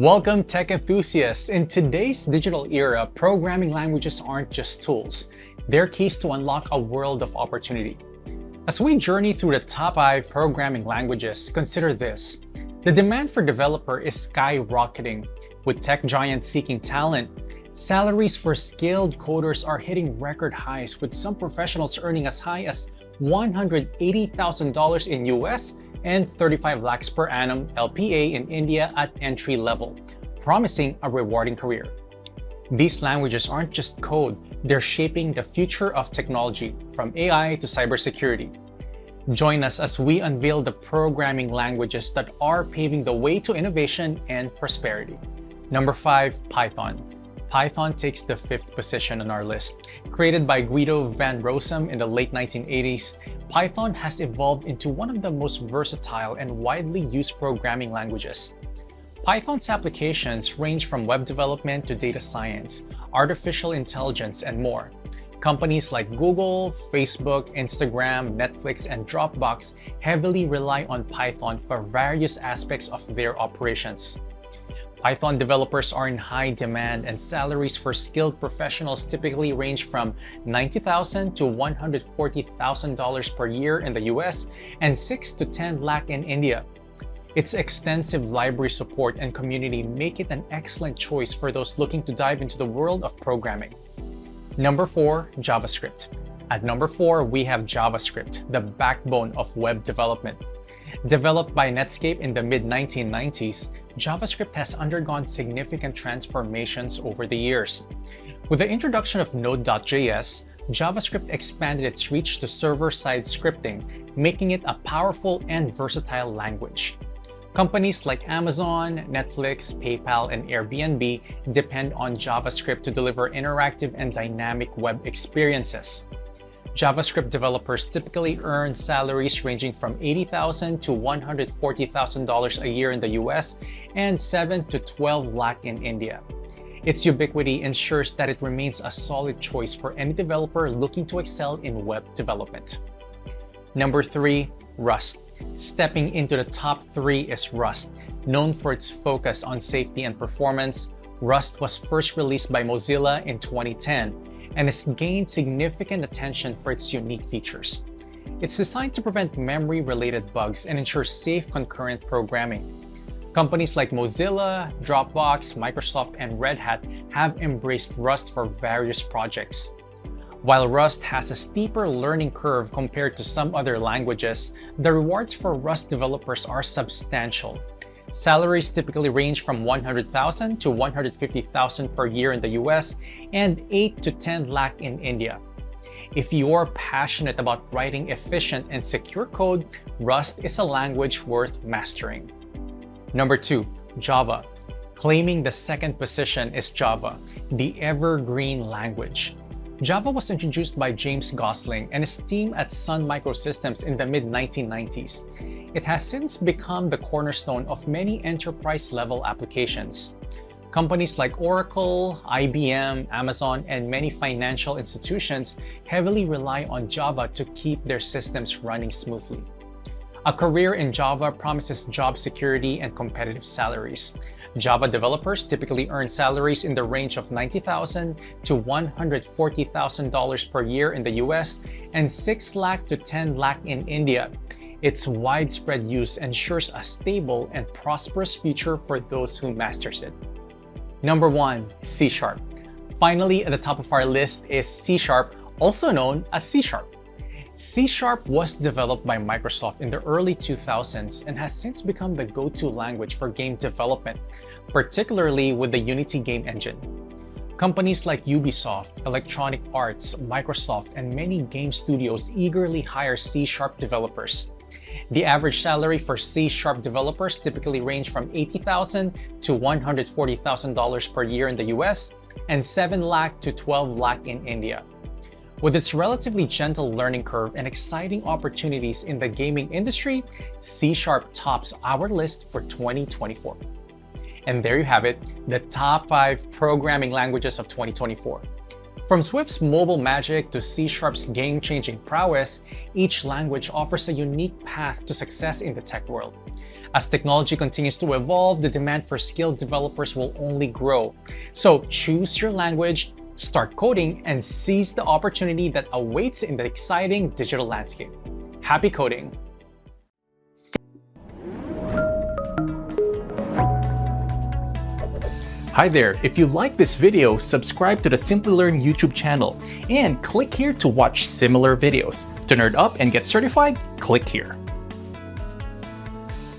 Welcome, tech enthusiasts! In today's digital era, programming languages aren't just tools. They're keys to unlock a world of opportunity. As we journey through the top 5 programming languages, consider this. The demand for developer is skyrocketing. With tech giants seeking talent, salaries for skilled coders are hitting record highs, with some professionals earning as high as $180,000 in US and 35 lakhs per annum LPA in India at entry level, promising a rewarding career. These languages aren't just code, they're shaping the future of technology, from AI to cybersecurity. Join us as we unveil the programming languages that are paving the way to innovation and prosperity. Number 5, Python. Python takes the 5th position on our list. Created by Guido van Rossum in the late 1980s, Python has evolved into one of the most versatile and widely used programming languages. Python's applications range from web development to data science, artificial intelligence, and more. Companies like Google, Facebook, Instagram, Netflix, and Dropbox heavily rely on Python for various aspects of their operations. Python developers are in high demand, and salaries for skilled professionals typically range from $90,000 to $140,000 per year in the US and 6 to 10 lakh in India. Its extensive library support and community make it an excellent choice for those looking to dive into the world of programming. Number 4, JavaScript. At number 4, we have JavaScript, the backbone of web development. Developed by Netscape in the mid-1990s, JavaScript has undergone significant transformations over the years. With the introduction of Node.js, JavaScript expanded its reach to server-side scripting, making it a powerful and versatile language. Companies like Amazon, Netflix, PayPal, and Airbnb depend on JavaScript to deliver interactive and dynamic web experiences. JavaScript developers typically earn salaries ranging from $80,000 to $140,000 a year in the US and 7 to 12 lakh in India. Its ubiquity ensures that it remains a solid choice for any developer looking to excel in web development. Number 3, Rust. Stepping into the top 3 is Rust. Known for its focus on safety and performance, Rust was first released by Mozilla in 2010 and has gained significant attention for its unique features. It's designed to prevent memory-related bugs and ensure safe concurrent programming. Companies like Mozilla, Dropbox, Microsoft, and Red Hat have embraced Rust for various projects. While Rust has a steeper learning curve compared to some other languages, the rewards for Rust developers are substantial. Salaries typically range from $100,000 to $150,000 per year in the US and 8 to 10 lakh in India. If you're passionate about writing efficient and secure code, Rust is a language worth mastering. Number 2, Java. Claiming the 2nd position is Java, the evergreen language. Java was introduced by James Gosling and his team at Sun Microsystems in the mid-1990s. It has since become the cornerstone of many enterprise-level applications. Companies like Oracle, IBM, Amazon, and many financial institutions heavily rely on Java to keep their systems running smoothly. A career in Java promises job security and competitive salaries. Java developers typically earn salaries in the range of $90,000 to $140,000 per year in the US and 6 lakh to 10 lakh in India. Its widespread use ensures a stable and prosperous future for those who masters it. Number 1, C#. Finally, at the top of our list is C#, also known as C#. C# was developed by Microsoft in the early 2000s and has since become the go-to language for game development, particularly with the Unity game engine. Companies like Ubisoft, Electronic Arts, Microsoft, and many game studios eagerly hire C# developers. The average salary for C# developers typically range from $80,000 to $140,000 per year in the US and 7 lakh to 12 lakh in India. With its relatively gentle learning curve and exciting opportunities in the gaming industry, C# tops our list for 2024. And there you have it, the top 5 programming languages of 2024. From Swift's mobile magic to C#'s game-changing prowess, each language offers a unique path to success in the tech world. As technology continues to evolve, the demand for skilled developers will only grow. So choose your language, start coding, and seize the opportunity that awaits in the exciting digital landscape. Happy coding! Hi there, if you like this video, subscribe to the Simplilearn YouTube channel and click here to watch similar videos. To nerd up and get certified, click here.